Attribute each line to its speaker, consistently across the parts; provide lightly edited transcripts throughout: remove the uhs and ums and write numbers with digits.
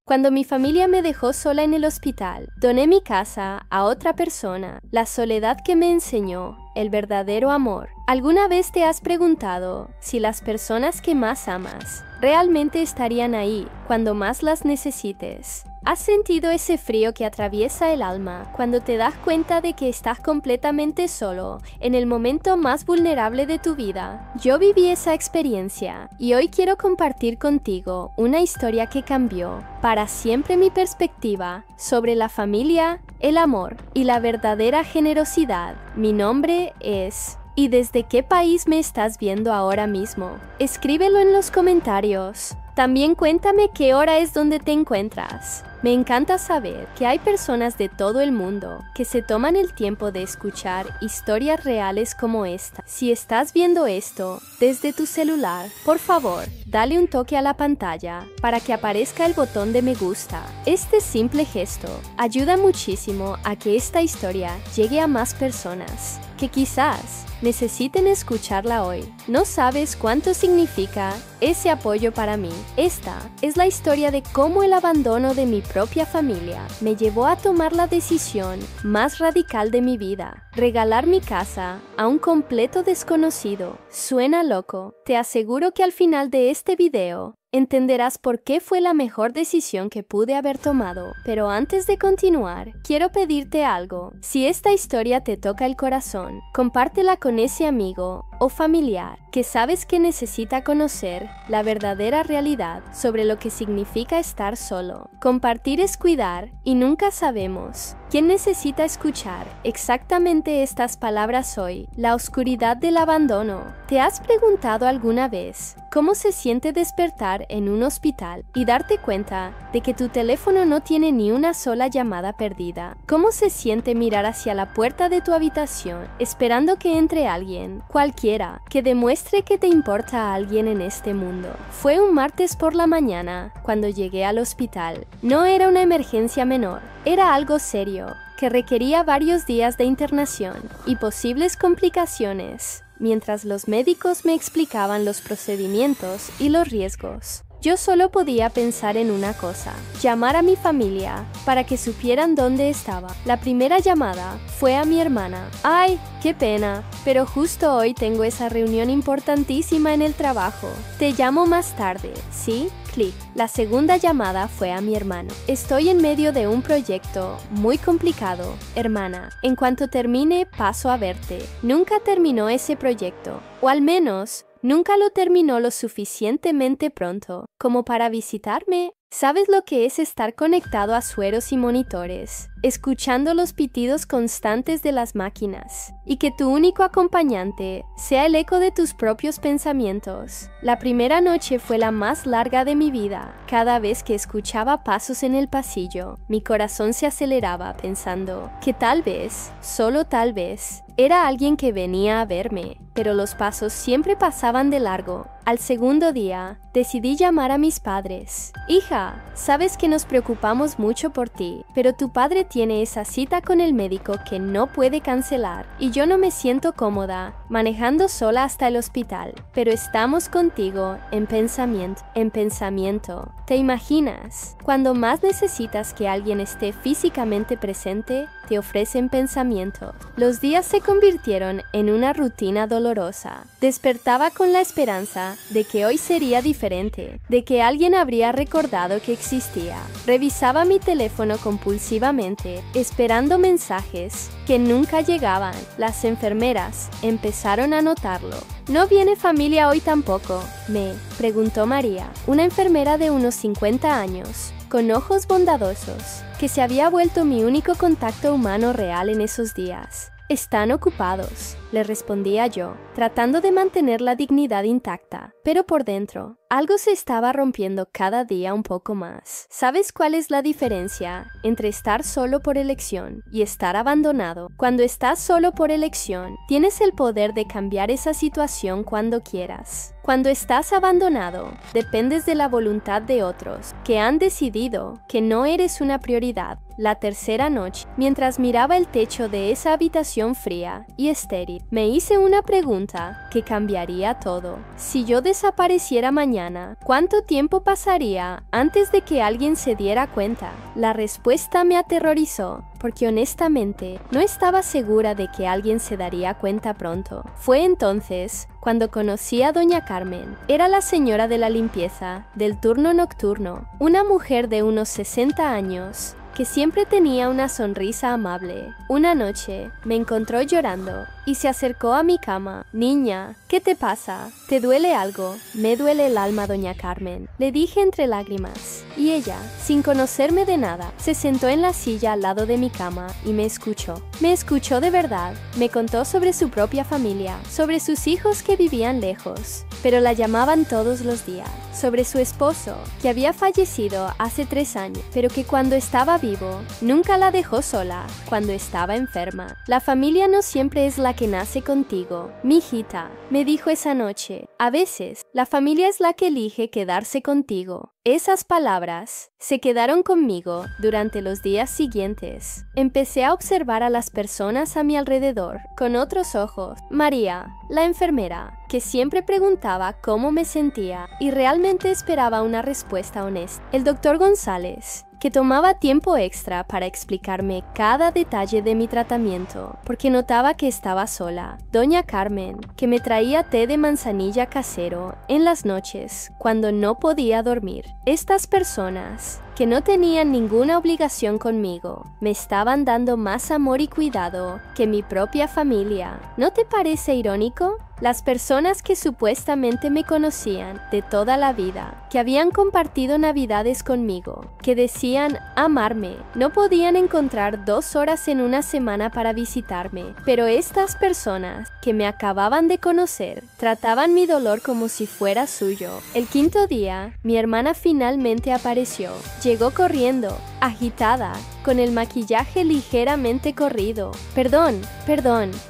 Speaker 1: Cuando mi familia me dejó sola en el hospital, doné mi casa a otra persona, la soledad que me enseñó el verdadero amor. ¿Alguna vez te has preguntado si las personas que más amas realmente estarían ahí cuando más las necesites? ¿Has sentido ese frío que atraviesa el alma cuando te das cuenta de que estás completamente solo en el momento más vulnerable de tu vida? Yo viví esa experiencia y hoy quiero compartir contigo una historia que cambió para siempre mi perspectiva sobre la familia, el amor y la verdadera generosidad. Mi nombre es... ¿Y desde qué país me estás viendo ahora mismo? Escríbelo en los comentarios. También cuéntame qué hora es donde te encuentras. Me encanta saber que hay personas de todo el mundo que se toman el tiempo de escuchar historias reales como esta. Si estás viendo esto desde tu celular, por favor, dale un toque a la pantalla para que aparezca el botón de me gusta. Este simple gesto ayuda muchísimo a que esta historia llegue a más personas que quizás necesiten escucharla hoy. No sabes cuánto significa ese apoyo para mí. Esta es la historia de cómo el abandono de mi propia familia me llevó a tomar la decisión más radical de mi vida: regalar mi casa a un completo desconocido. Suena loco. Te aseguro que al final de este video entenderás por qué fue la mejor decisión que pude haber tomado. Pero antes de continuar, quiero pedirte algo. Si esta historia te toca el corazón, compártela con ese amigo o familiar que sabes que necesita conocer la verdadera realidad sobre lo que significa estar solo. Compartir es cuidar y nunca sabemos quién necesita escuchar exactamente estas palabras hoy. La oscuridad del abandono. ¿Te has preguntado alguna vez cómo se siente despertar en un hospital y darte cuenta de que tu teléfono no tiene ni una sola llamada perdida? ¿Cómo se siente mirar hacia la puerta de tu habitación esperando que entre alguien, cualquiera, que demuestre que te importa a alguien en este mundo? Fue un martes por la mañana cuando llegué al hospital. No era una emergencia menor, era algo serio que requería varios días de internación y posibles complicaciones. Mientras los médicos me explicaban los procedimientos y los riesgos, yo solo podía pensar en una cosa: llamar a mi familia para que supieran dónde estaba. La primera llamada fue a mi hermana. ¡Ay, qué pena! Pero justo hoy tengo esa reunión importantísima en el trabajo. Te llamo más tarde, ¿sí? Clic. La segunda llamada fue a mi hermano. Estoy en medio de un proyecto muy complicado, hermana. En cuanto termine, paso a verte. Nunca terminó ese proyecto, o al menos nunca lo terminó lo suficientemente pronto como para visitarme. ¿Sabes lo que es estar conectado a sueros y monitores, escuchando los pitidos constantes de las máquinas, y que tu único acompañante sea el eco de tus propios pensamientos? La primera noche fue la más larga de mi vida. Cada vez que escuchaba pasos en el pasillo, mi corazón se aceleraba pensando que tal vez, solo tal vez, era alguien que venía a verme, pero los pasos siempre pasaban de largo. Al segundo día, decidí llamar a mis padres. Hija, sabes que nos preocupamos mucho por ti, pero tu padre tiene esa cita con el médico que no puede cancelar y yo no me siento cómoda manejando sola hasta el hospital, pero estamos contigo en pensamiento. ¿Te imaginas? Cuando más necesitas que alguien esté físicamente presente, te ofrecen pensamiento. Los días se convirtieron en una rutina dolorosa. Despertaba con la esperanza de que hoy sería diferente, de que alguien habría recordado que existía. Revisaba mi teléfono compulsivamente, esperando mensajes que nunca llegaban. Las enfermeras empezaron a notarlo. ¿No viene familia hoy tampoco?, me preguntó María, una enfermera de unos 50 años, con ojos bondadosos, que se había vuelto mi único contacto humano real en esos días. Están ocupados, le respondía yo, tratando de mantener la dignidad intacta, pero por dentro, algo se estaba rompiendo cada día un poco más. ¿Sabes cuál es la diferencia entre estar solo por elección y estar abandonado? Cuando estás solo por elección, tienes el poder de cambiar esa situación cuando quieras. Cuando estás abandonado, dependes de la voluntad de otros, que han decidido que no eres una prioridad. La tercera noche, mientras miraba el techo de esa habitación fría y estéril, me hice una pregunta que cambiaría todo. Si yo desapareciera mañana, ¿cuánto tiempo pasaría antes de que alguien se diera cuenta? La respuesta me aterrorizó, porque honestamente no estaba segura de que alguien se daría cuenta pronto. Fue entonces cuando conocí a doña Carmen. Era la señora de la limpieza del turno nocturno, una mujer de unos 60 años, que siempre tenía una sonrisa amable. Una noche me encontró llorando y se acercó a mi cama. «Niña, ¿qué te pasa? ¿Te duele algo?» «Me duele el alma, doña Carmen», le dije entre lágrimas. Y ella, sin conocerme de nada, se sentó en la silla al lado de mi cama y me escuchó. Me escuchó de verdad. Me contó sobre su propia familia, sobre sus hijos que vivían lejos, pero la llamaban todos los días, sobre su esposo, que había fallecido hace 3 años, pero que cuando estaba vivo, nunca la dejó sola cuando estaba enferma. «La familia no siempre es la que nace contigo, mijita», me dijo esa noche. «A veces, la familia es la que elige quedarse contigo». Esas palabras se quedaron conmigo durante los días siguientes. Empecé a observar a las personas a mi alrededor con otros ojos. María, la enfermera, que siempre preguntaba cómo me sentía y realmente esperaba una respuesta honesta. El doctor González, que tomaba tiempo extra para explicarme cada detalle de mi tratamiento, porque notaba que estaba sola. Doña Carmen, que me traía té de manzanilla casero en las noches cuando no podía dormir. Estas personas, que no tenían ninguna obligación conmigo, me estaban dando más amor y cuidado que mi propia familia. ¿No te parece irónico? Las personas que supuestamente me conocían de toda la vida, que habían compartido navidades conmigo, que decían amarme, no podían encontrar 2 horas en una semana para visitarme, pero estas personas que me acababan de conocer trataban mi dolor como si fuera suyo. El 5.º día, mi hermana finalmente apareció. Llegó corriendo, agitada, con el maquillaje ligeramente corrido. Perdón,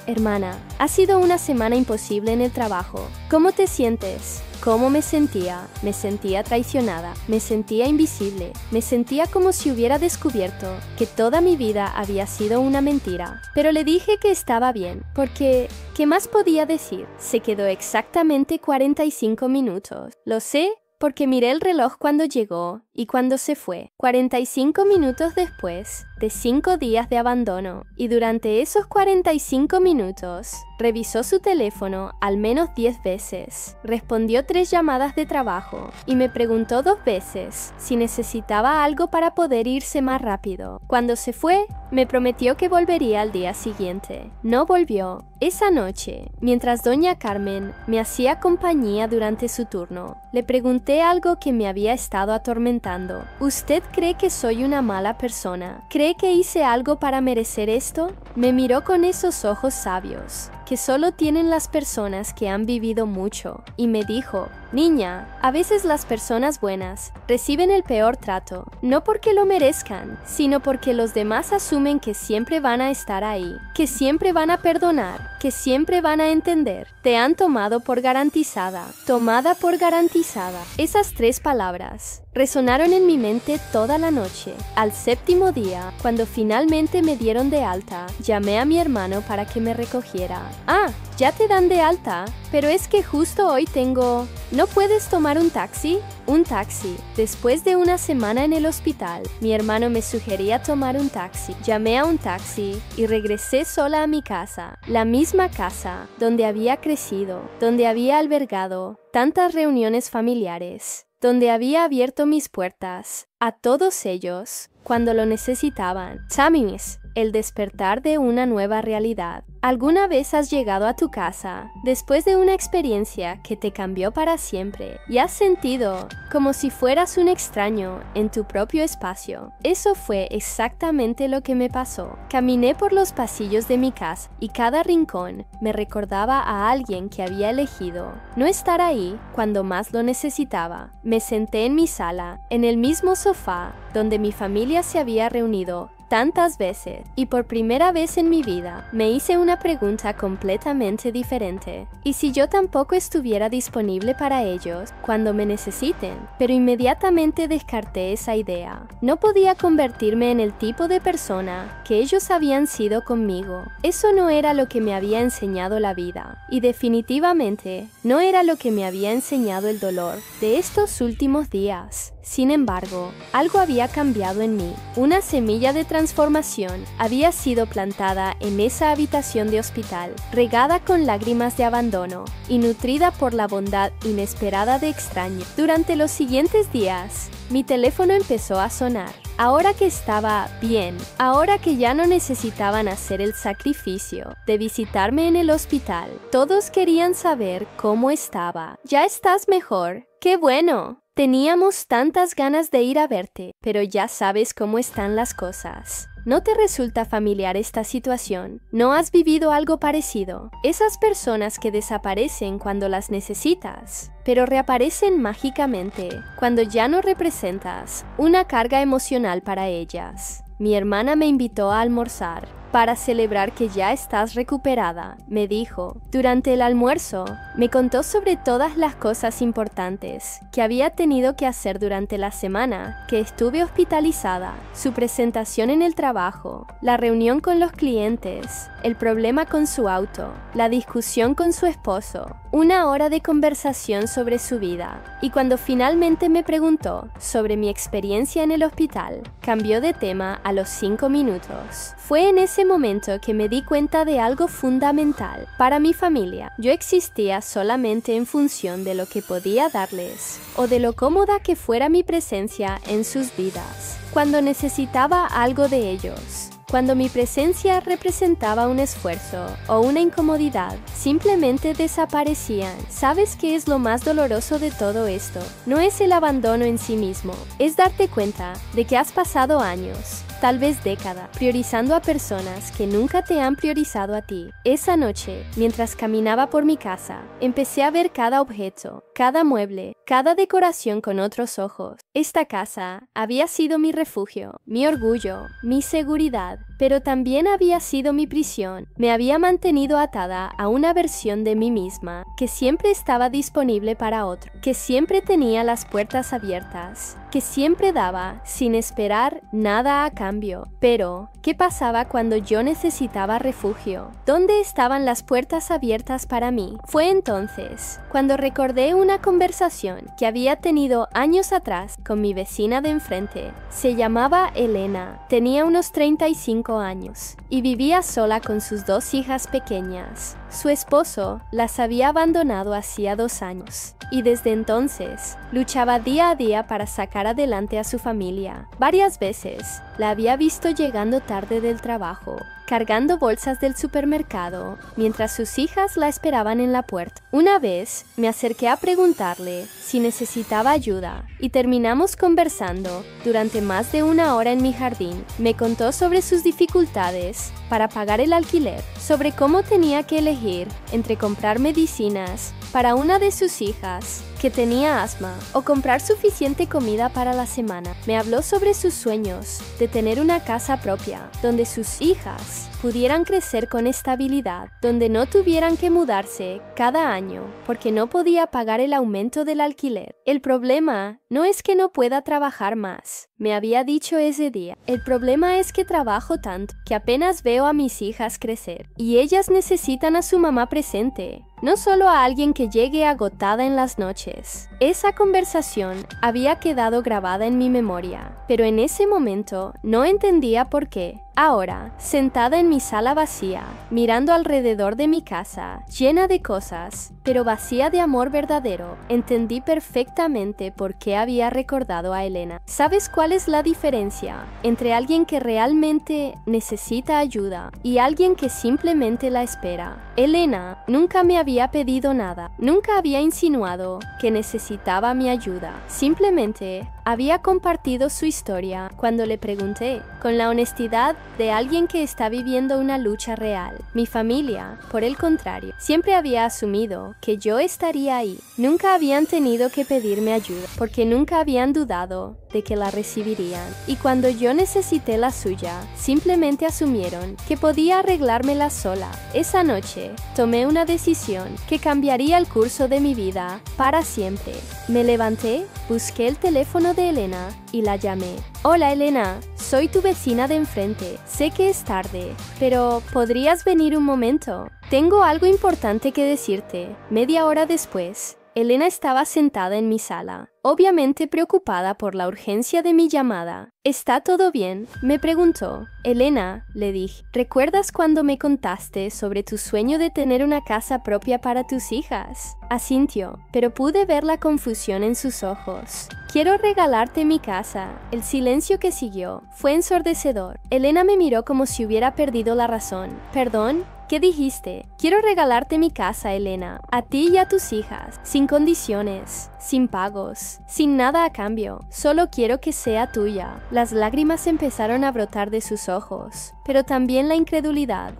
Speaker 1: hermana. Ha sido una semana imposible en el trabajo. ¿Cómo te sientes?» ¿Cómo me sentía? Me sentía traicionada, me sentía invisible, me sentía como si hubiera descubierto que toda mi vida había sido una mentira. Pero le dije que estaba bien, porque ¿qué más podía decir? Se quedó exactamente 45 minutos. Lo sé porque miré el reloj cuando llegó y cuando se fue. 45 minutos después de 5 días de abandono, y durante esos 45 minutos revisó su teléfono al menos 10 veces, respondió 3 llamadas de trabajo y me preguntó 2 veces si necesitaba algo para poder irse más rápido. Cuando se fue, me prometió que volvería al día siguiente. No volvió. Esa noche, mientras doña Carmen me hacía compañía durante su turno, le pregunté algo que me había estado atormentando. ¿Usted cree que soy una mala persona? ¿Cree que hice algo para merecer esto? Me miró con esos ojos sabios que solo tienen las personas que han vivido mucho, y me dijo: «Niña, a veces las personas buenas reciben el peor trato, no porque lo merezcan, sino porque los demás asumen que siempre van a estar ahí, que siempre van a perdonar, que siempre van a entender. Te han tomado por garantizada, tomada por garantizada». Esas 3 palabras resonaron en mi mente toda la noche. Al 7.º día, cuando finalmente me dieron de alta, llamé a mi hermano para que me recogiera. «Ah, ya te dan de alta, pero es que justo hoy tengo... ¿No puedes tomar un taxi?» Un taxi. Después de una semana en el hospital, mi hermano me sugería tomar un taxi. Llamé a un taxi y regresé sola a mi casa, la misma casa donde había crecido, donde había albergado tantas reuniones familiares, donde había abierto mis puertas a todos ellos cuando lo necesitaban. Tammuz, el despertar de una nueva realidad. ¿Alguna vez has llegado a tu casa después de una experiencia que te cambió para siempre y has sentido como si fueras un extraño en tu propio espacio? Eso fue exactamente lo que me pasó. Caminé por los pasillos de mi casa y cada rincón me recordaba a alguien que había elegido no estar ahí cuando más lo necesitaba. Me senté en mi sala, en el mismo sofá donde mi familia se había reunido tantas veces, y por primera vez en mi vida me hice una pregunta completamente diferente. ¿Y si yo tampoco estuviera disponible para ellos cuando me necesiten? Pero inmediatamente descarté esa idea. No podía convertirme en el tipo de persona que ellos habían sido conmigo. Eso no era lo que me había enseñado la vida, y definitivamente no era lo que me había enseñado el dolor de estos últimos días. Sin embargo, algo había cambiado en mí. Una semilla de transformación había sido plantada en esa habitación de hospital, regada con lágrimas de abandono y nutrida por la bondad inesperada de extraños. Durante los siguientes días, mi teléfono empezó a sonar. Ahora que estaba bien, ahora que ya no necesitaban hacer el sacrificio de visitarme en el hospital, todos querían saber cómo estaba. ¿Ya estás mejor? ¡Qué bueno! Teníamos tantas ganas de ir a verte, pero ya sabes cómo están las cosas. ¿No te resulta familiar esta situación? ¿No has vivido algo parecido? Esas personas que desaparecen cuando las necesitas, pero reaparecen mágicamente cuando ya no representas una carga emocional para ellas. Mi hermana me invitó a almorzar para celebrar que ya estás recuperada, me dijo. Durante el almuerzo, me contó sobre todas las cosas importantes que había tenido que hacer durante la semana que estuve hospitalizada, su presentación en el trabajo, la reunión con los clientes, el problema con su auto, la discusión con su esposo, una hora de conversación sobre su vida. Y cuando finalmente me preguntó sobre mi experiencia en el hospital, cambió de tema a los 5 minutos. Fue en ese momento que me di cuenta de algo fundamental. Para mi familia, yo existía solamente en función de lo que podía darles o de lo cómoda que fuera mi presencia en sus vidas. Cuando necesitaba algo de ellos, cuando mi presencia representaba un esfuerzo o una incomodidad, simplemente desaparecían. ¿Sabes qué es lo más doloroso de todo esto? No es el abandono en sí mismo, es darte cuenta de que has pasado años, tal vez décadas, priorizando a personas que nunca te han priorizado a ti. Esa noche, mientras caminaba por mi casa, empecé a ver cada objeto, cada mueble, cada decoración con otros ojos. Esta casa había sido mi refugio, mi orgullo, mi seguridad, pero también había sido mi prisión. Me había mantenido atada a una versión de mí misma que siempre estaba disponible para otro, que siempre tenía las puertas abiertas, que siempre daba sin esperar nada a cambio. Pero, ¿qué pasaba cuando yo necesitaba refugio? ¿Dónde estaban las puertas abiertas para mí? Fue entonces cuando recordé una conversación que había tenido años atrás con mi vecina de enfrente. Se llamaba Elena, tenía unos 35 años y vivía sola con sus 2 hijas pequeñas. Su esposo las había abandonado hacía 2 años y desde entonces luchaba día a día para sacar adelante a su familia. Varias veces la había visto llegando tarde del trabajo, cargando bolsas del supermercado, mientras sus hijas la esperaban en la puerta. Una vez me acerqué a preguntarle si necesitaba ayuda y terminamos conversando durante más de 1 hora en mi jardín. Me contó sobre sus dificultades para pagar el alquiler, sobre cómo tenía que elegir entre comprar medicinas para una de sus hijas que tenía asma o comprar suficiente comida para la semana. Me habló sobre sus sueños de tener una casa propia, donde sus hijas pudieran crecer con estabilidad, donde no tuvieran que mudarse cada año porque no podía pagar el aumento del alquiler. El problema no es que no pueda trabajar más, me había dicho ese día. El problema es que trabajo tanto que apenas veo a mis hijas crecer y ellas necesitan a su mamá presente, no solo a alguien que llegue agotada en las noches. Esa conversación había quedado grabada en mi memoria, pero en ese momento no entendía por qué. Ahora, sentada en mi sala vacía, mirando alrededor de mi casa, llena de cosas, pero vacía de amor verdadero, entendí perfectamente por qué había recordado a Elena. ¿Sabes cuál es la diferencia entre alguien que realmente necesita ayuda y alguien que simplemente la espera? Elena nunca me había pedido nada, nunca había insinuado que necesitaba mi ayuda. Simplemente había compartido su historia cuando le pregunté, con la honestidad de alguien que está viviendo una lucha real. Mi familia, por el contrario, siempre había asumido que yo estaría ahí. Nunca habían tenido que pedirme ayuda, porque nunca habían dudado de que la recibirían. Y cuando yo necesité la suya, simplemente asumieron que podía arreglármela sola. Esa noche, tomé una decisión que cambiaría el curso de mi vida para siempre. Me levanté, busqué el teléfono de Elena y la llamé. Hola Elena, soy tu vecina de enfrente. Sé que es tarde, pero ¿podrías venir un momento? Tengo algo importante que decirte. Media hora después, Elena estaba sentada en mi sala, obviamente preocupada por la urgencia de mi llamada. ¿Está todo bien?, me preguntó. Elena, le dije, ¿recuerdas cuando me contaste sobre tu sueño de tener una casa propia para tus hijas? Asintió, pero pude ver la confusión en sus ojos. Quiero regalarte mi casa. El silencio que siguió fue ensordecedor. Elena me miró como si hubiera perdido la razón. ¿Perdón? ¿Qué dijiste? Quiero regalarte mi casa, Elena, a ti y a tus hijas, sin condiciones, sin pagos, sin nada a cambio. Solo quiero que sea tuya. Las lágrimas empezaron a brotar de sus ojos, pero también la incredulidad.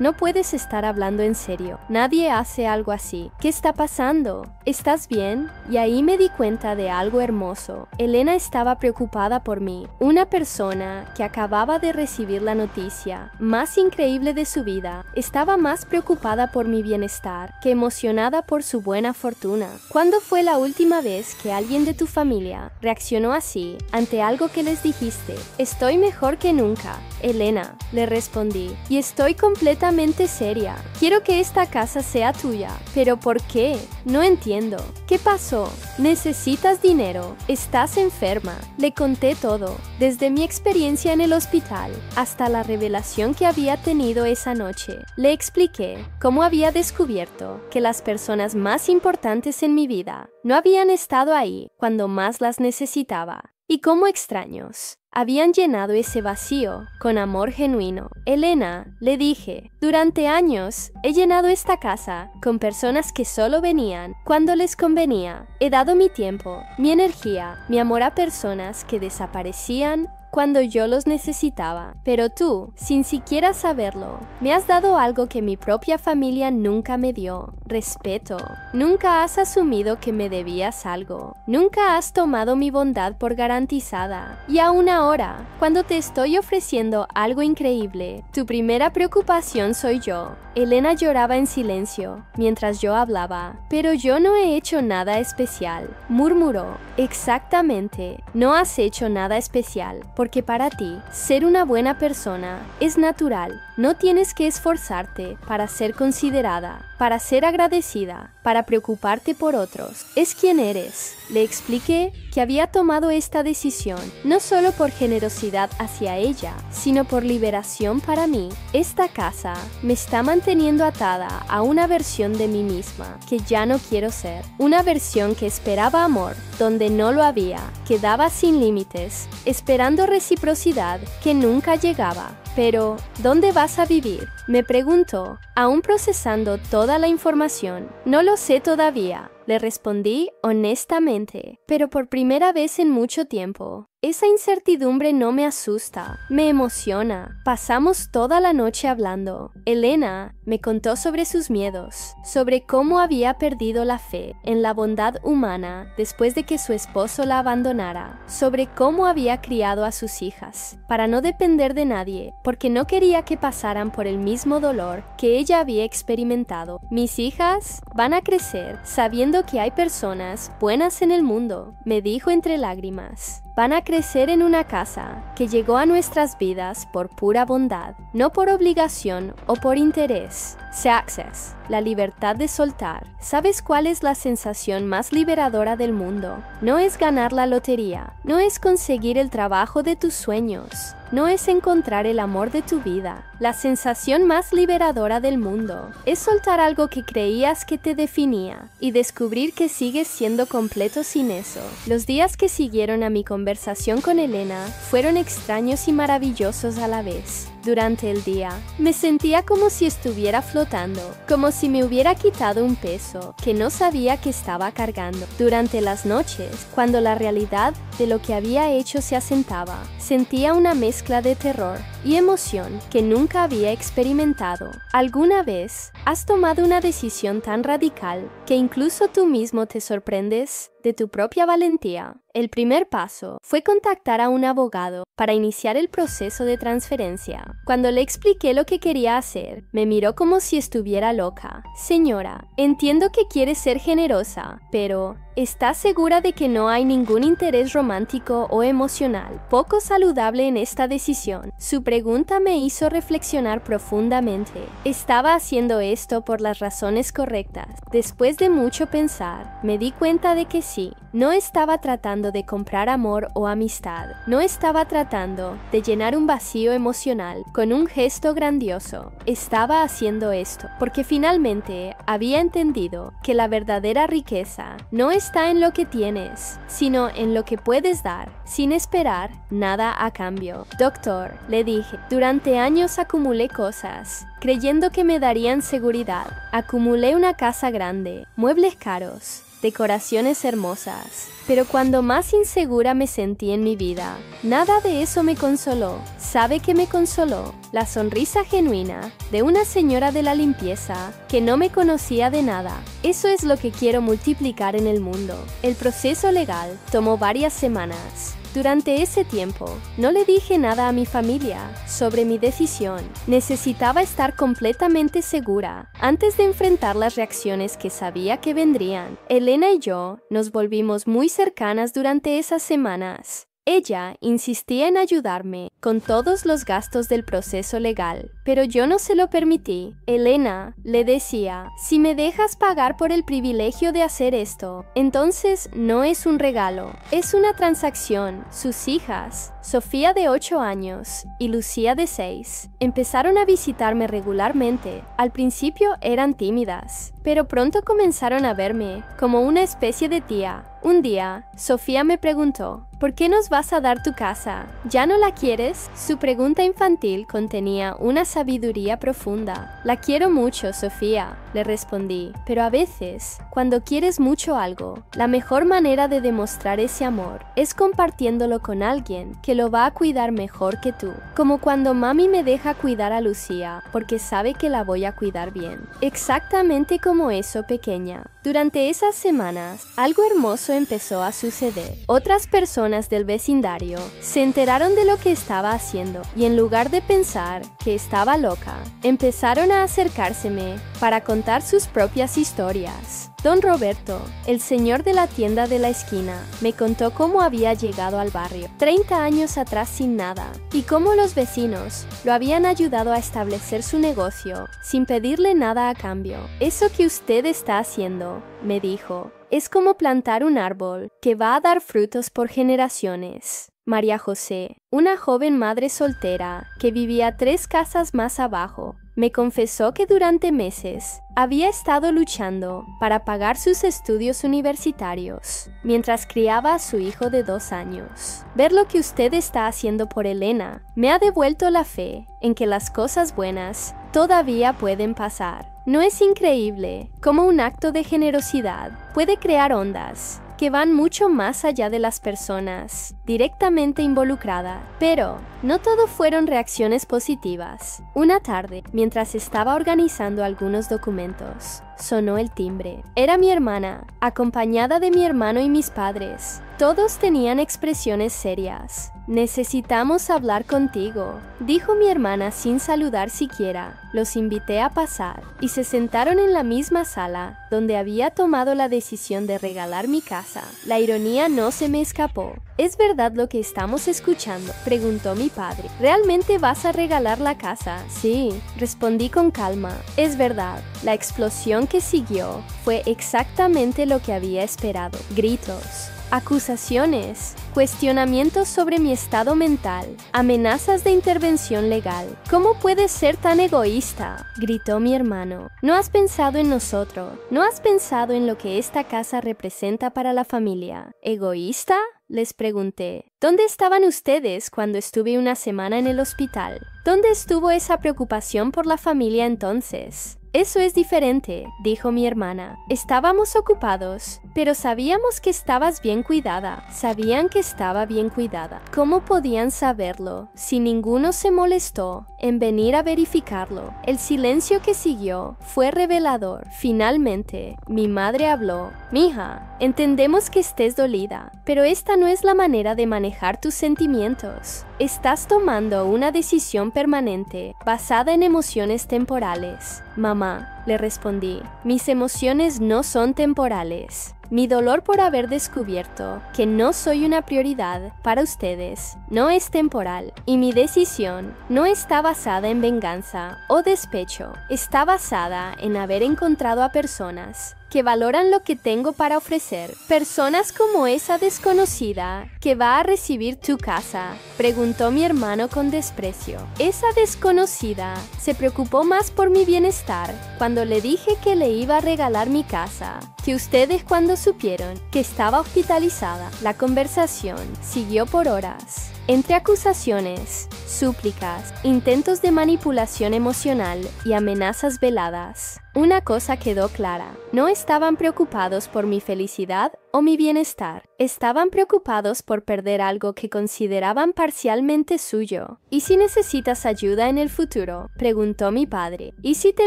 Speaker 1: No puedes estar hablando en serio. Nadie hace algo así. ¿Qué está pasando? ¿Estás bien? Y ahí me di cuenta de algo hermoso. Elena estaba preocupada por mí, una persona que acababa de recibir la noticia más increíble de su vida. Estaba más preocupada por mi bienestar que emocionada por su buena fortuna. ¿Cuándo fue la última vez que alguien de tu familia reaccionó así ante algo que les dijiste? Estoy mejor que nunca, Elena, le respondí, y estoy completamente seria. Quiero que esta casa sea tuya. ¿Pero por qué? No entiendo. ¿Qué pasó? ¿Necesitas dinero? ¿Estás enferma? Le conté todo, desde mi experiencia en el hospital hasta la revelación que había tenido esa noche. Le expliqué cómo había descubierto que las personas más importantes en mi vida no habían estado ahí cuando más las necesitaba, y cómo extraños habían llenado ese vacío con amor genuino. Elena, le dije, durante años he llenado esta casa con personas que solo venían cuando les convenía. He dado mi tiempo, mi energía, mi amor a personas que desaparecían cuando yo los necesitaba. Pero tú, sin siquiera saberlo, me has dado algo que mi propia familia nunca me dio: respeto. Nunca has asumido que me debías algo. Nunca has tomado mi bondad por garantizada. Y aún ahora, cuando te estoy ofreciendo algo increíble, tu primera preocupación soy yo. Elena lloraba en silencio mientras yo hablaba. Pero yo no he hecho nada especial, murmuró. Exactamente, no has hecho nada especial, porque para ti, ser una buena persona es natural. No tienes que esforzarte para ser considerada, para ser agradecida, para preocuparte por otros. Es quien eres. Le expliqué que había tomado esta decisión no solo por generosidad hacia ella, sino por liberación para mí. Esta casa me está manteniendo atada a una versión de mí misma que ya no quiero ser. Una versión que esperaba amor donde no lo había, que daba sin límites, esperando reciprocidad que nunca llegaba. Pero, ¿dónde vas a vivir?, me preguntó, aún procesando toda la información. No lo sé todavía, le respondí honestamente, pero por primera vez en mucho tiempo. Esa incertidumbre no me asusta, me emociona. Pasamos toda la noche hablando. Elena me contó sobre sus miedos, sobre cómo había perdido la fe en la bondad humana después de que su esposo la abandonara, sobre cómo había criado a sus hijas para no depender de nadie, porque no quería que pasaran por el mismo dolor que ella había experimentado. Mis hijas van a crecer sabiendo que hay personas buenas en el mundo, me dijo entre lágrimas. Van a crecer en una casa que llegó a nuestras vidas por pura bondad, no por obligación o por interés. Success, la libertad de soltar. ¿Sabes cuál es la sensación más liberadora del mundo? No es ganar la lotería, no es conseguir el trabajo de tus sueños, no es encontrar el amor de tu vida. La sensación más liberadora del mundo es soltar algo que creías que te definía y descubrir que sigues siendo completo sin eso. Los días que siguieron a mi conversación con Elena fueron extraños y maravillosos a la vez. Durante el día, me sentía como si estuviera flotando, como si me hubiera quitado un peso que no sabía que estaba cargando. Durante las noches, cuando la realidad de lo que había hecho se asentaba, sentía una mezcla de terror y emoción que nunca había experimentado. ¿Alguna vez has tomado una decisión tan radical que incluso tú mismo te sorprendes de tu propia valentía? El primer paso fue contactar a un abogado para iniciar el proceso de transferencia. Cuando le expliqué lo que quería hacer, me miró como si estuviera loca. Señora, entiendo que quiere ser generosa, pero ¿está segura de que no hay ningún interés romántico o emocional poco saludable en esta decisión? Su pregunta me hizo reflexionar profundamente. ¿Estaba haciendo esto por las razones correctas? Después de mucho pensar, me di cuenta de que sí. No estaba tratando de comprar amor o amistad. No estaba tratando de llenar un vacío emocional con un gesto grandioso. Estaba haciendo esto porque finalmente había entendido que la verdadera riqueza no está en lo que tienes, sino en lo que puedes dar, sin esperar nada a cambio. Doctor, le dije, durante años acumulé cosas, creyendo que me darían seguridad. Acumulé una casa grande, muebles caros, decoraciones hermosas, pero cuando más insegura me sentí en mi vida, nada de eso me consoló. ¿Sabe qué me consoló? La sonrisa genuina de una señora de la limpieza que no me conocía de nada. Eso es lo que quiero multiplicar en el mundo. El proceso legal tomó varias semanas. Durante ese tiempo, no le dije nada a mi familia sobre mi decisión. Necesitaba estar completamente segura antes de enfrentar las reacciones que sabía que vendrían. Elena y yo nos volvimos muy cercanas durante esas semanas. Ella insistía en ayudarme con todos los gastos del proceso legal, pero yo no se lo permití. Elena le decía, si me dejas pagar por el privilegio de hacer esto, entonces no es un regalo, es una transacción. Sus hijas, Sofía de 8 años y Lucía de 6, empezaron a visitarme regularmente. Al principio eran tímidas, pero pronto comenzaron a verme como una especie de tía. Un día, Sofía me preguntó, ¿por qué nos vas a dar tu casa? ¿Ya no la quieres? Su pregunta infantil contenía una sabiduría profunda. La quiero mucho, Sofía, le respondí, pero a veces, cuando quieres mucho algo, la mejor manera de demostrar ese amor es compartiéndolo con alguien que lo va a cuidar mejor que tú. Como cuando mami me deja cuidar a Lucía porque sabe que la voy a cuidar bien. Exactamente como eso, pequeña. Durante esas semanas, algo hermoso empezó a suceder. Otras personas del vecindario se enteraron de lo que estaba haciendo y en lugar de pensar que estaba loca, empezaron a acercárseme para contar sus propias historias. Don Roberto, el señor de la tienda de la esquina, me contó cómo había llegado al barrio 30 años atrás sin nada y cómo los vecinos lo habían ayudado a establecer su negocio sin pedirle nada a cambio. Eso que usted está haciendo, me dijo, es como plantar un árbol que va a dar frutos por generaciones. María José, una joven madre soltera que vivía 3 casas más abajo, me confesó que durante meses había estado luchando para pagar sus estudios universitarios mientras criaba a su hijo de 2 años. Ver lo que usted está haciendo por Elena me ha devuelto la fe en que las cosas buenas todavía pueden pasar. ¿No es increíble cómo un acto de generosidad puede crear ondas que van mucho más allá de las personas directamente involucradas? Pero no todo fueron reacciones positivas. Una tarde, mientras estaba organizando algunos documentos, sonó el timbre. Era mi hermana, acompañada de mi hermano y mis padres. Todos tenían expresiones serias. «Necesitamos hablar contigo», dijo mi hermana sin saludar siquiera. Los invité a pasar y se sentaron en la misma sala donde había tomado la decisión de regalar mi casa. La ironía no se me escapó. ¿Es verdad lo que estamos escuchando?, preguntó mi padre. ¿Realmente vas a regalar la casa? Sí, respondí con calma. Es verdad. La explosión que siguió fue exactamente lo que había esperado. Gritos, acusaciones, cuestionamientos sobre mi estado mental, amenazas de intervención legal. ¿Cómo puedes ser tan egoísta?, gritó mi hermano. ¿No has pensado en nosotros? ¿No has pensado en lo que esta casa representa para la familia? ¿Egoísta?, les pregunté. ¿Dónde estaban ustedes cuando estuve una semana en el hospital? ¿Dónde estuvo esa preocupación por la familia entonces? Eso es diferente, dijo mi hermana. Estábamos ocupados, pero sabíamos que estabas bien cuidada. Sabían que estaba bien cuidada. ¿Cómo podían saberlo si ninguno se molestó en venir a verificarlo? El silencio que siguió fue revelador. Finalmente, mi madre habló. Mija, entendemos que estés dolida, pero esta no es la manera de manejar tus sentimientos. Estás tomando una decisión permanente basada en emociones temporales. Mamá, le respondí, mis emociones no son temporales. Mi dolor por haber descubierto que no soy una prioridad para ustedes no es temporal y mi decisión no está basada en venganza o despecho. Está basada en haber encontrado a personas que valoran lo que tengo para ofrecer. Personas como esa desconocida que va a recibir tu casa, preguntó mi hermano con desprecio. Esa desconocida se preocupó más por mi bienestar cuando le dije que le iba a regalar mi casa que ustedes cuando supieron que estaba hospitalizada. La conversación siguió por horas. Entre acusaciones, súplicas, intentos de manipulación emocional y amenazas veladas, una cosa quedó clara: no estaban preocupados por mi felicidad o mi bienestar. Estaban preocupados por perder algo que consideraban parcialmente suyo. ¿Y si necesitas ayuda en el futuro?, preguntó mi padre. ¿Y si te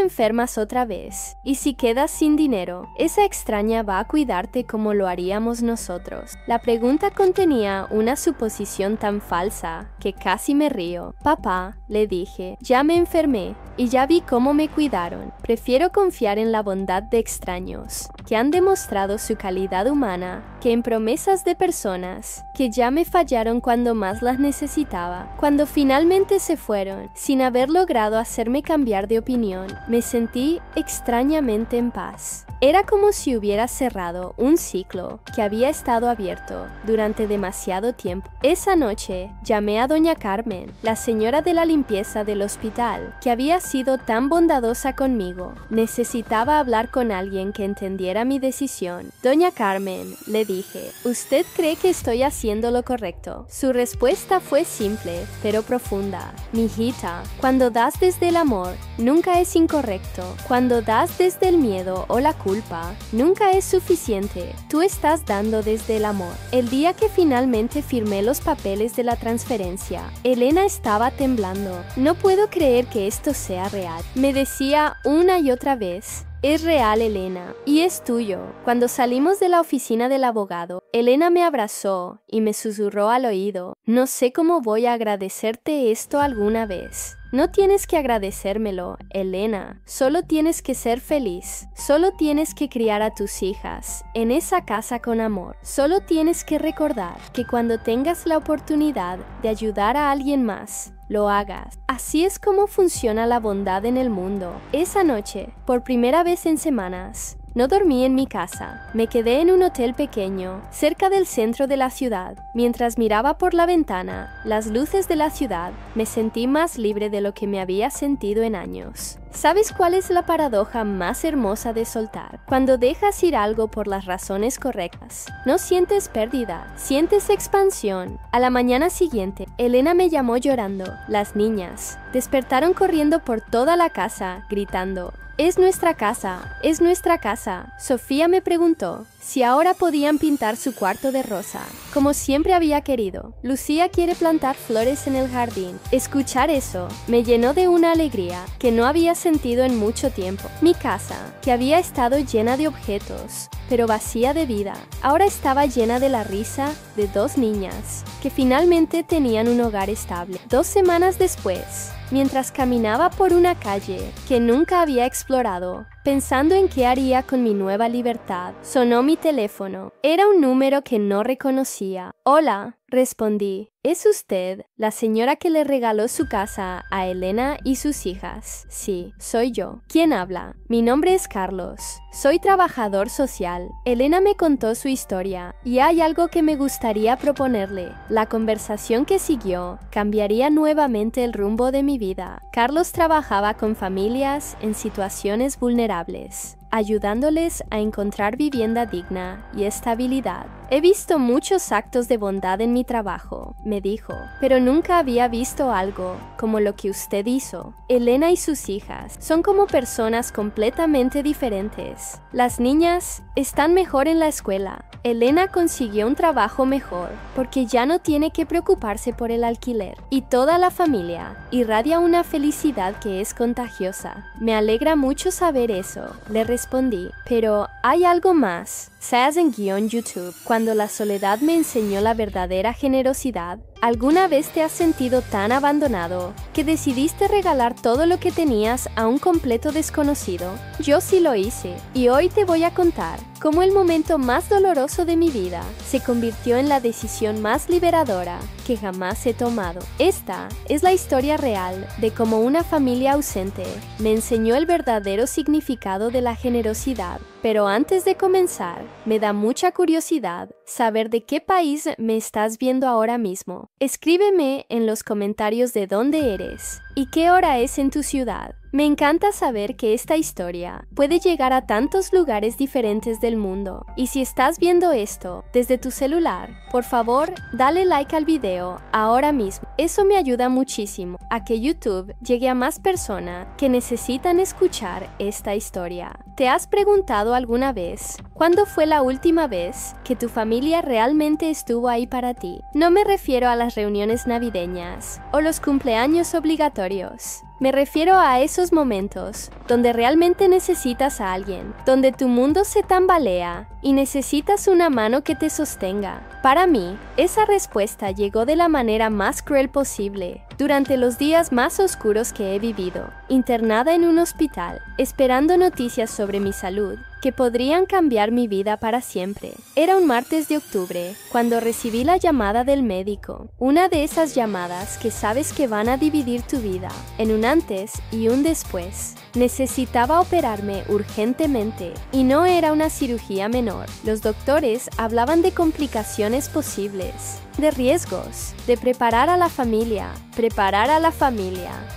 Speaker 1: enfermas otra vez? ¿Y si quedas sin dinero? Esa extraña va a cuidarte como lo haríamos nosotros. La pregunta contenía una suposición tan falsa que casi me río. Papá, le dije, ya me enfermé y ya vi cómo me cuidaron. Prefiero confiar en la bondad de extraños que han demostrado su calidad humana que en promesas de personas que ya me fallaron cuando más las necesitaba. Cuando finalmente se fueron, sin haber logrado hacerme cambiar de opinión, me sentí extrañamente en paz. Era como si hubiera cerrado un ciclo que había estado abierto durante demasiado tiempo. Esa noche llamé a doña Carmen, la señora de la limpieza del hospital, que había sido tan bondadosa conmigo. Necesitaba hablar con alguien que entendiera mi decisión. Doña Carmen, le dije, ¿usted cree que estoy haciendo lo correcto? Su respuesta fue simple, pero profunda. Mijita, cuando das desde el amor, nunca es incorrecto. Cuando das desde el miedo o la culpa, nunca es suficiente. Tú estás dando desde el amor. El día que finalmente firmé los papeles de la transferencia, Elena estaba temblando. No puedo creer que esto sea real, me decía una y otra vez. Es real, Elena, y es tuyo. Cuando salimos de la oficina del abogado, Elena me abrazó y me susurró al oído, no sé cómo voy a agradecerte esto alguna vez. No tienes que agradecérmelo, Elena. Solo tienes que ser feliz. Solo tienes que criar a tus hijas en esa casa con amor. Solo tienes que recordar que cuando tengas la oportunidad de ayudar a alguien más, lo hagas. Así es como funciona la bondad en el mundo. Esa noche, por primera vez en semanas, no dormí en mi casa. Me quedé en un hotel pequeño, cerca del centro de la ciudad. Mientras miraba por la ventana las luces de la ciudad, me sentí más libre de lo que me había sentido en años. ¿Sabes cuál es la paradoja más hermosa de soltar? Cuando dejas ir algo por las razones correctas, no sientes pérdida, sientes expansión. A la mañana siguiente, Elena me llamó llorando. Las niñas despertaron corriendo por toda la casa, gritando, «Es nuestra casa, es nuestra casa». Sofía me preguntó si ahora podían pintar su cuarto de rosa, como siempre había querido. Lucía quiere plantar flores en el jardín. Escuchar eso me llenó de una alegría que no había sentido en mucho tiempo. Mi casa, que había estado llena de objetos, pero vacía de vida, ahora estaba llena de la risa de dos niñas, que finalmente tenían un hogar estable. 2 semanas después, mientras caminaba por una calle que nunca había explorado, pensando en qué haría con mi nueva libertad, sonó mi teléfono. Era un número que no reconocía. «Hola», respondí. «¿Es usted la señora que le regaló su casa a Elena y sus hijas?» «Sí, soy yo». «¿Quién habla?» «Mi nombre es Carlos. Soy trabajador social». Elena me contó su historia y hay algo que me gustaría proponerle. La conversación que siguió cambiaría nuevamente el rumbo de mi vida. Carlos trabajaba con familias en situaciones vulnerables, ayudándoles a encontrar vivienda digna y estabilidad. He visto muchos actos de bondad en mi trabajo, me dijo, pero nunca había visto algo como lo que usted hizo. Elena y sus hijas son como personas completamente diferentes. Las niñas están mejor en la escuela. Elena consiguió un trabajo mejor porque ya no tiene que preocuparse por el alquiler. Y toda la familia irradia una felicidad que es contagiosa. Me alegra mucho saber eso, le respondí. Pero hay algo más. Saz_en_YouTube. Cuando la soledad me enseñó la verdadera generosidad. ¿Alguna vez te has sentido tan abandonado que decidiste regalar todo lo que tenías a un completo desconocido? Yo sí lo hice, y hoy te voy a contar cómo el momento más doloroso de mi vida se convirtió en la decisión más liberadora que jamás he tomado. Esta es la historia real de cómo una familia ausente me enseñó el verdadero significado de la generosidad. Pero antes de comenzar, me da mucha curiosidad saber de qué país me estás viendo ahora mismo. Escríbeme en los comentarios de dónde eres y qué hora es en tu ciudad. Me encanta saber que esta historia puede llegar a tantos lugares diferentes del mundo. Y si estás viendo esto desde tu celular, por favor, dale like al video ahora mismo. Eso me ayuda muchísimo a que YouTube llegue a más personas que necesitan escuchar esta historia. ¿Te has preguntado alguna vez cuándo fue la última vez que tu familia realmente estuvo ahí para ti? No me refiero a las reuniones navideñas o los cumpleaños obligatorios. Me refiero a esos momentos donde realmente necesitas a alguien, donde tu mundo se tambalea y necesitas una mano que te sostenga. Para mí, esa respuesta llegó de la manera más cruel posible, durante los días más oscuros que he vivido, internada en un hospital, esperando noticias sobre mi salud que podrían cambiar mi vida para siempre. Era un martes de octubre cuando recibí la llamada del médico, una de esas llamadas que sabes que van a dividir tu vida en un antes y un después. Necesitaba operarme urgentemente y no era una cirugía menor. Los doctores hablaban de complicaciones posibles, de riesgos, de preparar a la familia.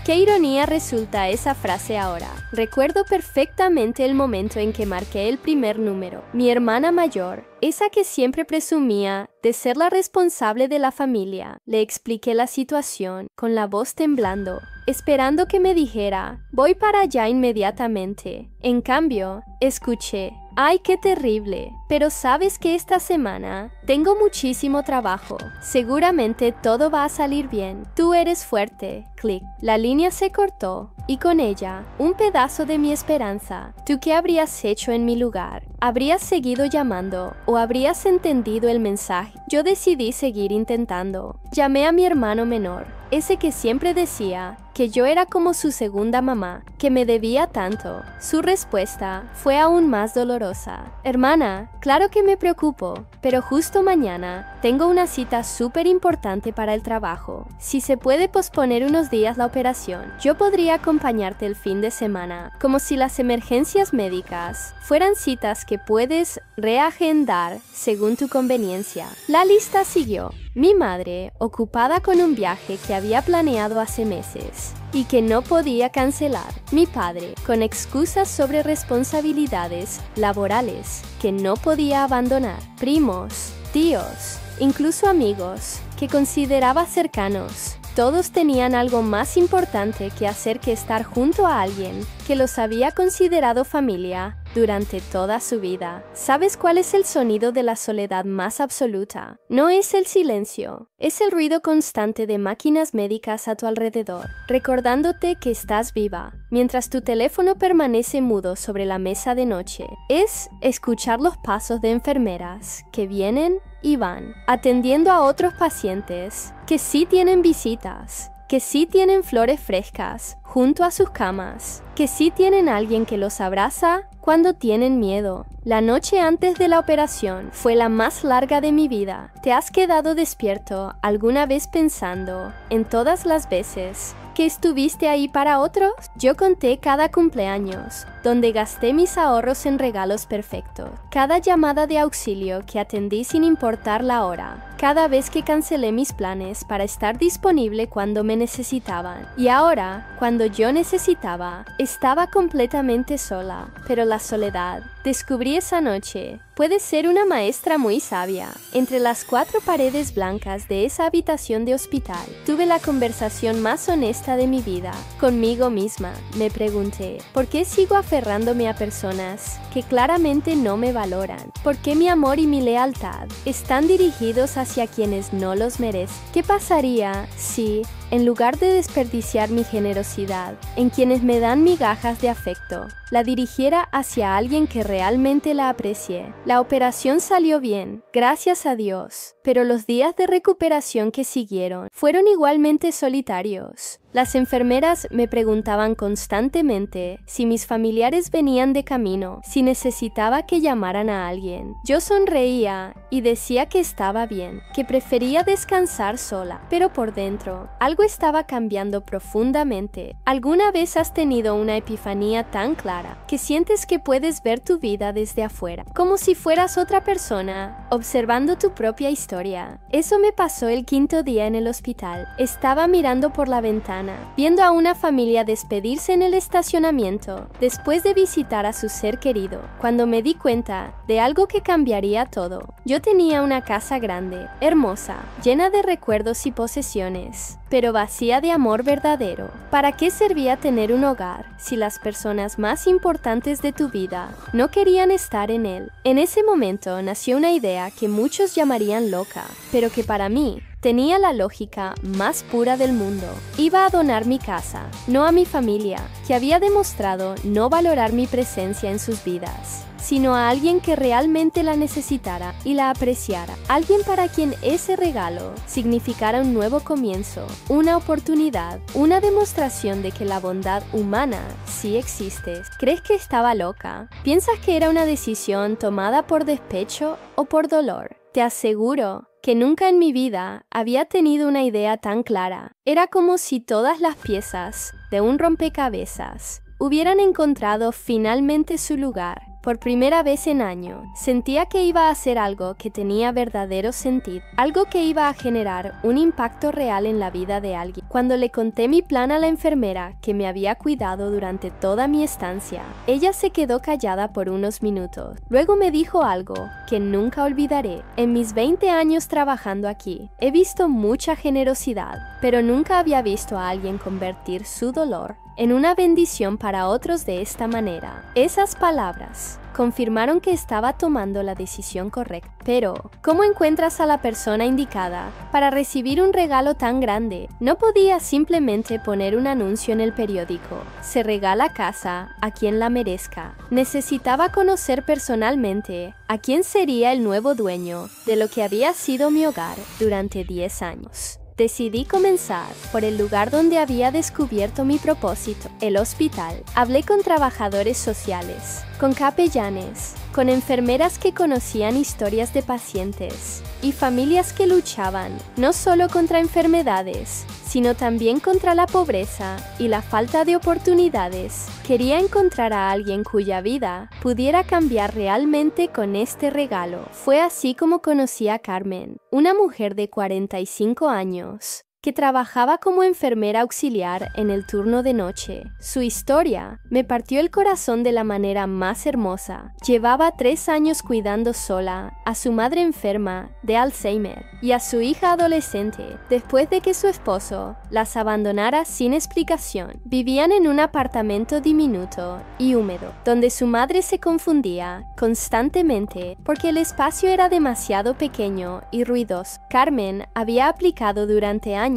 Speaker 1: Qué ironía resulta esa frase ahora. Recuerdo perfectamente el momento en que marqué el primer número. Mi hermana mayor, esa que siempre presumía de ser la responsable de la familia, le expliqué la situación con la voz temblando, esperando que me dijera, voy para allá inmediatamente. En cambio, escuché, ¡ay, qué terrible! Pero sabes que esta semana tengo muchísimo trabajo. Seguramente todo va a salir bien. Tú eres fuerte. Clic. La línea se cortó y con ella un pedazo de mi esperanza. ¿Tú qué habrías hecho en mi lugar? ¿Habrías seguido llamando o habrías entendido el mensaje? Yo decidí seguir intentando. Llamé a mi hermano menor, ese que siempre decía que yo era como su segunda mamá, que me debía tanto. Su respuesta fue aún más dolorosa. Hermana, claro que me preocupo, pero justo mañana tengo una cita súper importante para el trabajo. Si se puede posponer unos días la operación, yo podría acompañarte el fin de semana, como si las emergencias médicas fueran citas que puedes reagendar según tu conveniencia. La lista siguió. Mi madre, ocupada con un viaje que había planeado hace meses y que no podía cancelar. Mi padre, con excusas sobre responsabilidades laborales que no podía abandonar. Primos, tíos, incluso amigos que consideraba cercanos. Todos tenían algo más importante que hacer que estar junto a alguien que los había considerado familia durante toda su vida. ¿Sabes cuál es el sonido de la soledad más absoluta? No es el silencio, es el ruido constante de máquinas médicas a tu alrededor, recordándote que estás viva, mientras tu teléfono permanece mudo sobre la mesa de noche. Es escuchar los pasos de enfermeras que vienen y van, atendiendo a otros pacientes que sí tienen visitas, que sí tienen flores frescas junto a sus camas, que sí tienen alguien que los abraza cuando tienen miedo. La noche antes de la operación fue la más larga de mi vida. ¿Te has quedado despierto alguna vez pensando en todas las veces que estuviste ahí para otros? Yo conté cada cumpleaños, donde gasté mis ahorros en regalos perfectos. Cada llamada de auxilio que atendí sin importar la hora. Cada vez que cancelé mis planes para estar disponible cuando me necesitaban. Y ahora, cuando yo necesitaba, estaba completamente sola. Pero la soledad, descubrí esa noche, puede ser una maestra muy sabia. Entre las 4 paredes blancas de esa habitación de hospital, tuve la conversación más honesta de mi vida. Conmigo misma, me pregunté, ¿por qué sigo aferrándome a personas que claramente no me valoran? ¿Por qué mi amor y mi lealtad están dirigidos hacia quienes no los merecen? ¿Qué pasaría si, en lugar de desperdiciar mi generosidad en quienes me dan migajas de afecto, la dirigiera hacia alguien que realmente la aprecie? La operación salió bien, gracias a Dios, pero los días de recuperación que siguieron fueron igualmente solitarios. Las enfermeras me preguntaban constantemente si mis familiares venían de camino, si necesitaba que llamaran a alguien. Yo sonreía y decía que estaba bien, que prefería descansar sola, pero por dentro, algo estaba cambiando profundamente. ¿Alguna vez has tenido una epifanía tan clara que sientes que puedes ver tu vida desde afuera, como si fueras otra persona, observando tu propia historia? Eso me pasó el 5º día en el hospital. Estaba mirando por la ventana, viendo a una familia despedirse en el estacionamiento después de visitar a su ser querido, cuando me di cuenta de algo que cambiaría todo. Yo tenía una casa grande, hermosa, llena de recuerdos y posesiones, pero vacía de amor verdadero. ¿Para qué servía tener un hogar si las personas más importantes de tu vida no querían estar en él? En ese momento nació una idea que muchos llamarían loca, pero que para mí tenía la lógica más pura del mundo. Iba a donar mi casa, no a mi familia, que había demostrado no valorar mi presencia en sus vidas, sino a alguien que realmente la necesitara y la apreciara. Alguien para quien ese regalo significara un nuevo comienzo, una oportunidad, una demostración de que la bondad humana sí existe. ¿Crees que estaba loca? ¿Piensas que era una decisión tomada por despecho o por dolor? Te aseguro que nunca en mi vida había tenido una idea tan clara. Era como si todas las piezas de un rompecabezas hubieran encontrado finalmente su lugar. Por primera vez en años, sentía que iba a hacer algo que tenía verdadero sentido, algo que iba a generar un impacto real en la vida de alguien. Cuando le conté mi plan a la enfermera que me había cuidado durante toda mi estancia, ella se quedó callada por unos minutos. Luego me dijo algo que nunca olvidaré. En mis 20 años trabajando aquí, he visto mucha generosidad, pero nunca había visto a alguien convertir su dolor en una bendición para otros de esta manera. Esas palabras confirmaron que estaba tomando la decisión correcta. Pero, ¿cómo encuentras a la persona indicada para recibir un regalo tan grande? No podía simplemente poner un anuncio en el periódico: se regala casa a quien la merezca. Necesitaba conocer personalmente a quién sería el nuevo dueño de lo que había sido mi hogar durante 10 años. Decidí comenzar por el lugar donde había descubierto mi propósito, el hospital. Hablé con trabajadores sociales, con capellanes, con enfermeras que conocían historias de pacientes y familias que luchaban no solo contra enfermedades, sino también contra la pobreza y la falta de oportunidades. Quería encontrar a alguien cuya vida pudiera cambiar realmente con este regalo. Fue así como conocí a Carmen, una mujer de 45 años, que trabajaba como enfermera auxiliar en el turno de noche. Su historia me partió el corazón de la manera más hermosa. Llevaba 3 años cuidando sola a su madre enferma de Alzheimer y a su hija adolescente después de que su esposo las abandonara sin explicación. Vivían en un apartamento diminuto y húmedo, donde su madre se confundía constantemente porque el espacio era demasiado pequeño y ruidoso. Carmen había aplicado durante años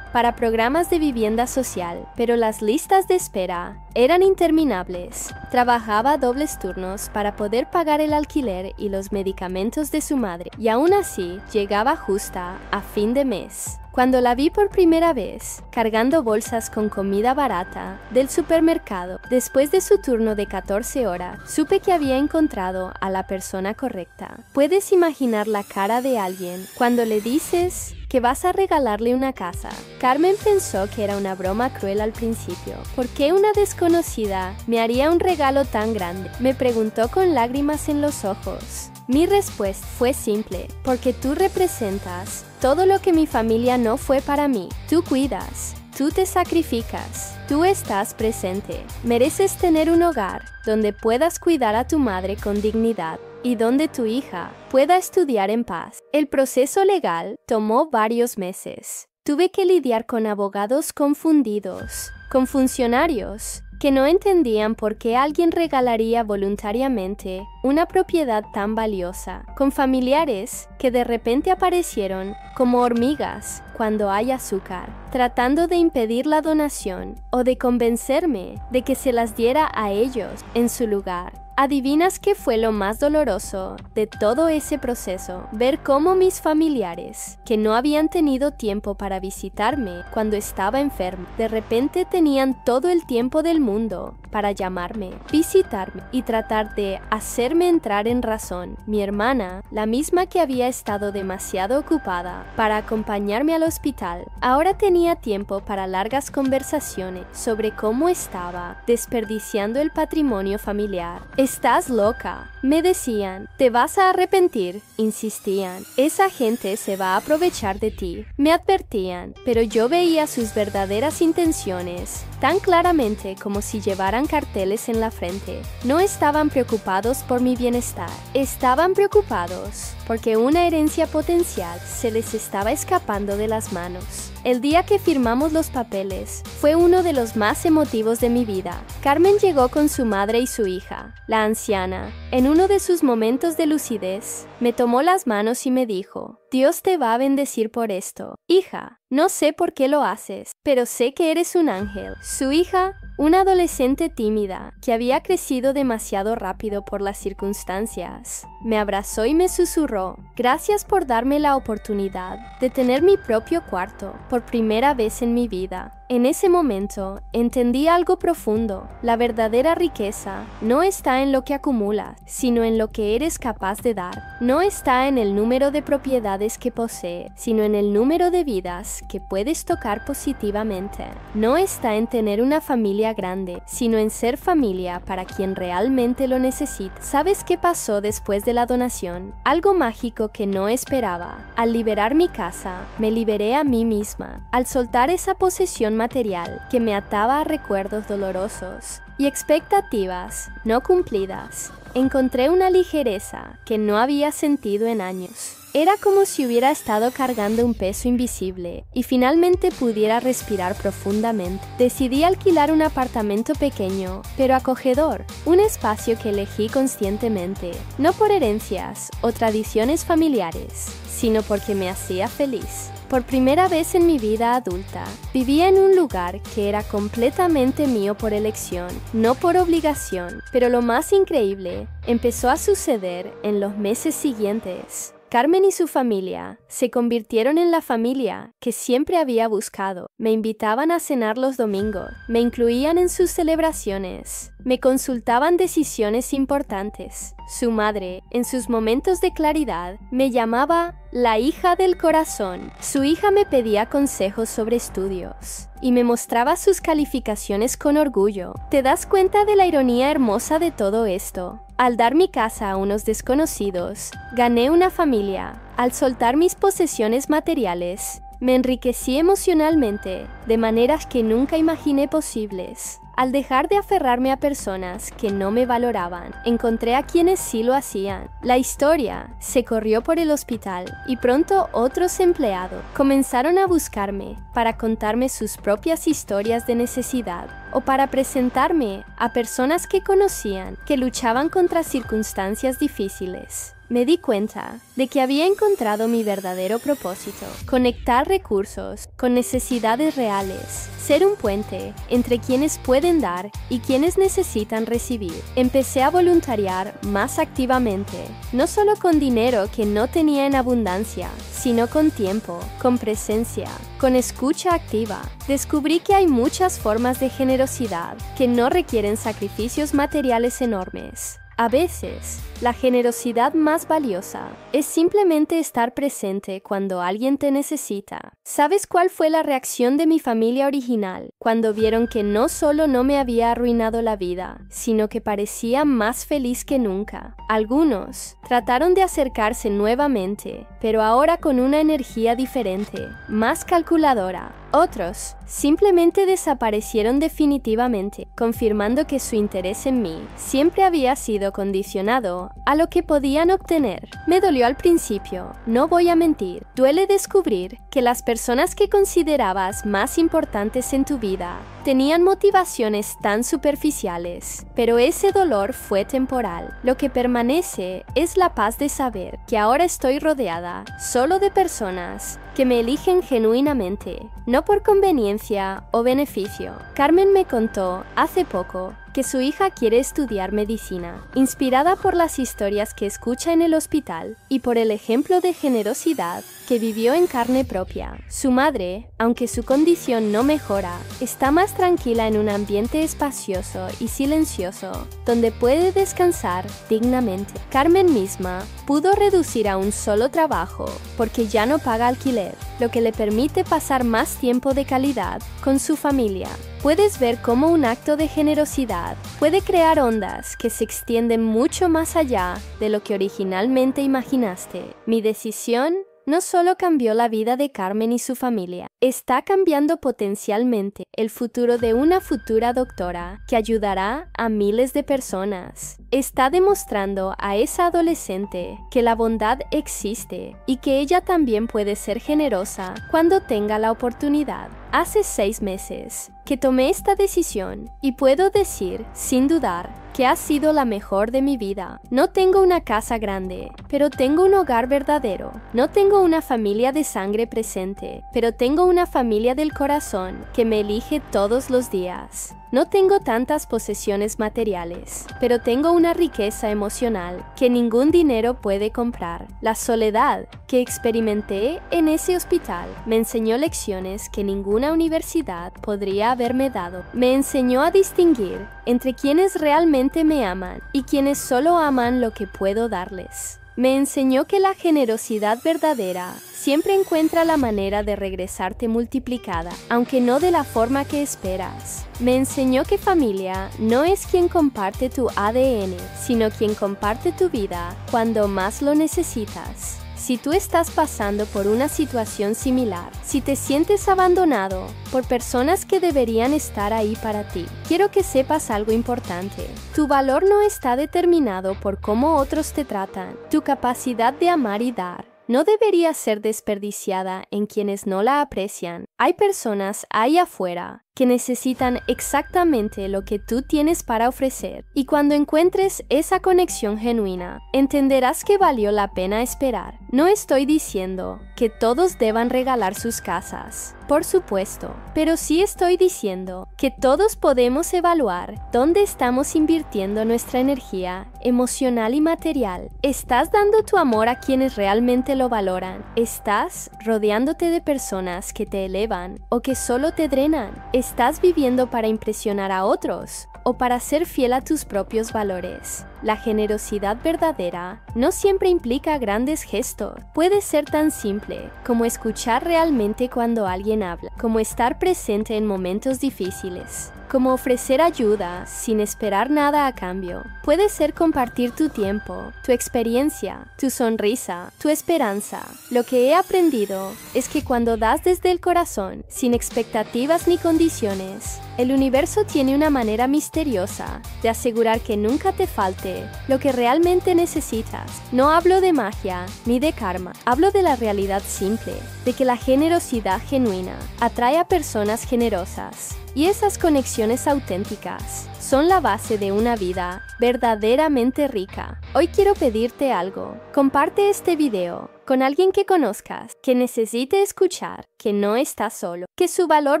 Speaker 1: para programas de vivienda social, pero las listas de espera eran interminables. Trabajaba dobles turnos para poder pagar el alquiler y los medicamentos de su madre, y aún así llegaba justa a fin de mes. Cuando la vi por primera vez, cargando bolsas con comida barata del supermercado, después de su turno de 14 horas, supe que había encontrado a la persona correcta. ¿Puedes imaginar la cara de alguien cuando le dices que vas a regalarle una casa. Carmen pensó que era una broma cruel al principio. ¿Por qué una desconocida me haría un regalo tan grande? Me preguntó con lágrimas en los ojos. Mi respuesta fue simple, porque tú representas todo lo que mi familia no fue para mí. Tú cuidas, tú te sacrificas, tú estás presente. Mereces tener un hogar donde puedas cuidar a tu madre con dignidad y donde tu hija pueda estudiar en paz. El proceso legal tomó varios meses. Tuve que lidiar con abogados confundidos, con funcionarios que no entendían por qué alguien regalaría voluntariamente una propiedad tan valiosa, con familiares que de repente aparecieron como hormigas cuando hay azúcar, tratando de impedir la donación o de convencerme de que se las diera a ellos en su lugar. ¿Adivinas qué fue lo más doloroso de todo ese proceso? Ver cómo mis familiares, que no habían tenido tiempo para visitarme cuando estaba enfermo, de repente tenían todo el tiempo del mundo para llamarme, visitarme y tratar de hacerme entrar en razón. Mi hermana, la misma que había estado demasiado ocupada para acompañarme al hospital, ahora tenía tiempo para largas conversaciones sobre cómo estaba desperdiciando el patrimonio familiar. «Estás loca», me decían. «Te vas a arrepentir», insistían. «Esa gente se va a aprovechar de ti», me advertían, pero yo veía sus verdaderas intenciones tan claramente como si llevaran carteles en la frente. No estaban preocupados por mi bienestar, estaban preocupados porque una herencia potencial se les estaba escapando de las manos. El día que firmamos los papeles fue uno de los más emotivos de mi vida. Carmen llegó con su madre y su hija. La anciana, en uno de sus momentos de lucidez, me tomó las manos y me dijo: «Dios te va a bendecir por esto. Hija, no sé por qué lo haces, pero sé que eres un ángel». Su hija, una adolescente tímida que había crecido demasiado rápido por las circunstancias, me abrazó y me susurró: «Gracias por darme la oportunidad de tener mi propio cuarto por primera vez en mi vida». En ese momento entendí algo profundo. La verdadera riqueza no está en lo que acumulas, sino en lo que eres capaz de dar. No está en el número de propiedades que posees, sino en el número de vidas que puedes tocar positivamente. No está en tener una familia grande, sino en ser familia para quien realmente lo necesita. ¿Sabes qué pasó después de la donación? Algo mágico que no esperaba. Al liberar mi casa, me liberé a mí misma. Al soltar esa posesión material que me ataba a recuerdos dolorosos y expectativas no cumplidas, encontré una ligereza que no había sentido en años. Era como si hubiera estado cargando un peso invisible y finalmente pudiera respirar profundamente. Decidí alquilar un apartamento pequeño, pero acogedor, un espacio que elegí conscientemente, no por herencias o tradiciones familiares, sino porque me hacía feliz. Por primera vez en mi vida adulta, vivía en un lugar que era completamente mío por elección, no por obligación. Pero lo más increíble empezó a suceder en los meses siguientes. Carmen y su familia se convirtieron en la familia que siempre había buscado. Me invitaban a cenar los domingos, me incluían en sus celebraciones, me consultaban decisiones importantes. Su madre, en sus momentos de claridad, me llamaba la hija del corazón. Su hija me pedía consejos sobre estudios y me mostraba sus calificaciones con orgullo. ¿Te das cuenta de la ironía hermosa de todo esto? Al dar mi casa a unos desconocidos, gané una familia. Al soltar mis posesiones materiales, me enriquecí emocionalmente de maneras que nunca imaginé posibles. Al dejar de aferrarme a personas que no me valoraban, encontré a quienes sí lo hacían. La historia se corrió por el hospital y pronto otros empleados comenzaron a buscarme para contarme sus propias historias de necesidad o para presentarme a personas que conocían que luchaban contra circunstancias difíciles. Me di cuenta de que había encontrado mi verdadero propósito: conectar recursos con necesidades reales, ser un puente entre quienes pueden dar y quienes necesitan recibir. Empecé a voluntariar más activamente, no solo con dinero que no tenía en abundancia, sino con tiempo, con presencia, con escucha activa. Descubrí que hay muchas formas de generosidad que no requieren sacrificios materiales enormes. A veces, la generosidad más valiosa es simplemente estar presente cuando alguien te necesita. ¿Sabes cuál fue la reacción de mi familia original cuando vieron que no solo no me había arruinado la vida, sino que parecía más feliz que nunca? Algunos trataron de acercarse nuevamente, pero ahora con una energía diferente, más calculadora. Otros simplemente desaparecieron definitivamente, confirmando que su interés en mí siempre había sido condicionado a lo que podían obtener. Me dolió al principio, no voy a mentir. Duele descubrir que las personas que considerabas más importantes en tu vida tenían motivaciones tan superficiales, pero ese dolor fue temporal. Lo que permanece es la paz de saber que ahora estoy rodeada solo de personas que me eligen genuinamente, no por conveniencia o beneficio. Carmen me contó hace poco que su hija quiere estudiar medicina, inspirada por las historias que escucha en el hospital y por el ejemplo de generosidad que vivió en carne propia. Su madre, aunque su condición no mejora, está más tranquila en un ambiente espacioso y silencioso, donde puede descansar dignamente. Carmen misma pudo reducir a un solo trabajo porque ya no paga alquiler, lo que le permite pasar más tiempo de calidad con su familia. Puedes ver cómo un acto de generosidad puede crear ondas que se extienden mucho más allá de lo que originalmente imaginaste. Mi decisión no solo cambió la vida de Carmen y su familia, está cambiando potencialmente el futuro de una futura doctora que ayudará a miles de personas. Está demostrando a esa adolescente que la bondad existe y que ella también puede ser generosa cuando tenga la oportunidad. Hace 6 meses que tomé esta decisión y puedo decir, sin dudar, que ha sido la mejor de mi vida. No tengo una casa grande, pero tengo un hogar verdadero. No tengo una familia de sangre presente, pero tengo una familia del corazón que me elige todos los días. No tengo tantas posesiones materiales, pero tengo una riqueza emocional que ningún dinero puede comprar. La soledad que experimenté en ese hospital me enseñó lecciones que ninguna universidad podría haberme dado. Me enseñó a distinguir entre quienes realmente me aman y quienes solo aman lo que puedo darles. Me enseñó que la generosidad verdadera siempre encuentra la manera de regresarte multiplicada, aunque no de la forma que esperas. Me enseñó que familia no es quien comparte tu ADN, sino quien comparte tu vida cuando más lo necesitas. Si tú estás pasando por una situación similar, si te sientes abandonado por personas que deberían estar ahí para ti, quiero que sepas algo importante. Tu valor no está determinado por cómo otros te tratan. Tu capacidad de amar y dar no debería ser desperdiciada en quienes no la aprecian. Hay personas ahí afuera que necesitan exactamente lo que tú tienes para ofrecer, y cuando encuentres esa conexión genuina, entenderás que valió la pena esperar. No estoy diciendo que todos deban regalar sus casas, por supuesto, pero sí estoy diciendo que todos podemos evaluar dónde estamos invirtiendo nuestra energía emocional y material. ¿Estás dando tu amor a quienes realmente lo valoran? ¿Estás rodeándote de personas que te elevan o que solo te drenan? ¿Estás viviendo para impresionar a otros o para ser fiel a tus propios valores? La generosidad verdadera no siempre implica grandes gestos. Puede ser tan simple como escuchar realmente cuando alguien habla, como estar presente en momentos difíciles, como ofrecer ayuda sin esperar nada a cambio. Puede ser compartir tu tiempo, tu experiencia, tu sonrisa, tu esperanza. Lo que he aprendido es que cuando das desde el corazón, sin expectativas ni condiciones, el universo tiene una manera misteriosa de asegurar que nunca te falte lo que realmente necesitas. No hablo de magia ni de karma, hablo de la realidad simple, de que la generosidad genuina atrae a personas generosas. Y esas conexiones auténticas son la base de una vida verdaderamente rica. Hoy quiero pedirte algo. Comparte este video con alguien que conozcas, que necesite escuchar que no está solo, que su valor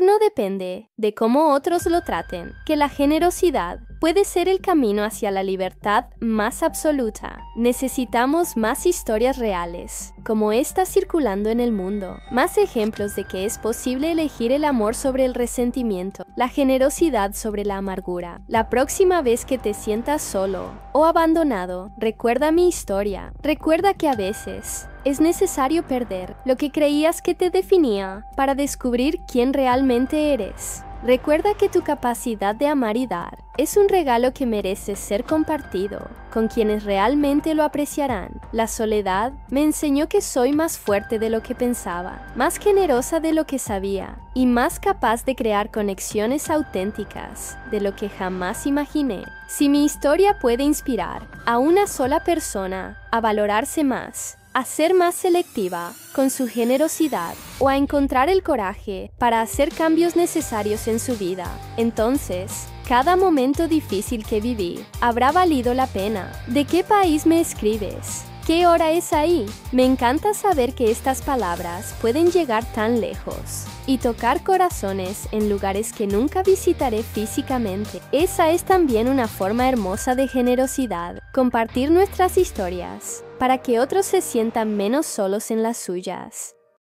Speaker 1: no depende de cómo otros lo traten, que la generosidad puede ser el camino hacia la libertad más absoluta. Necesitamos más historias reales, como esta circulando en el mundo, más ejemplos de que es posible elegir el amor sobre el resentimiento, la generosidad sobre la amargura, la La próxima vez que te sientas solo o abandonado, recuerda mi historia. Recuerda que a veces es necesario perder lo que creías que te definía para descubrir quién realmente eres. Recuerda que tu capacidad de amar y dar es un regalo que merece ser compartido con quienes realmente lo apreciarán. La soledad me enseñó que soy más fuerte de lo que pensaba, más generosa de lo que sabía y más capaz de crear conexiones auténticas de lo que jamás imaginé. Si mi historia puede inspirar a una sola persona a valorarse más, a ser más selectiva con su generosidad o a encontrar el coraje para hacer cambios necesarios en su vida, entonces cada momento difícil que viví habrá valido la pena. ¿De qué país me escribes? ¿Qué hora es ahí? Me encanta saber que estas palabras pueden llegar tan lejos y tocar corazones en lugares que nunca visitaré físicamente. Esa es también una forma hermosa de generosidad, compartir nuestras historias para que otros se sientan menos solos en las suyas.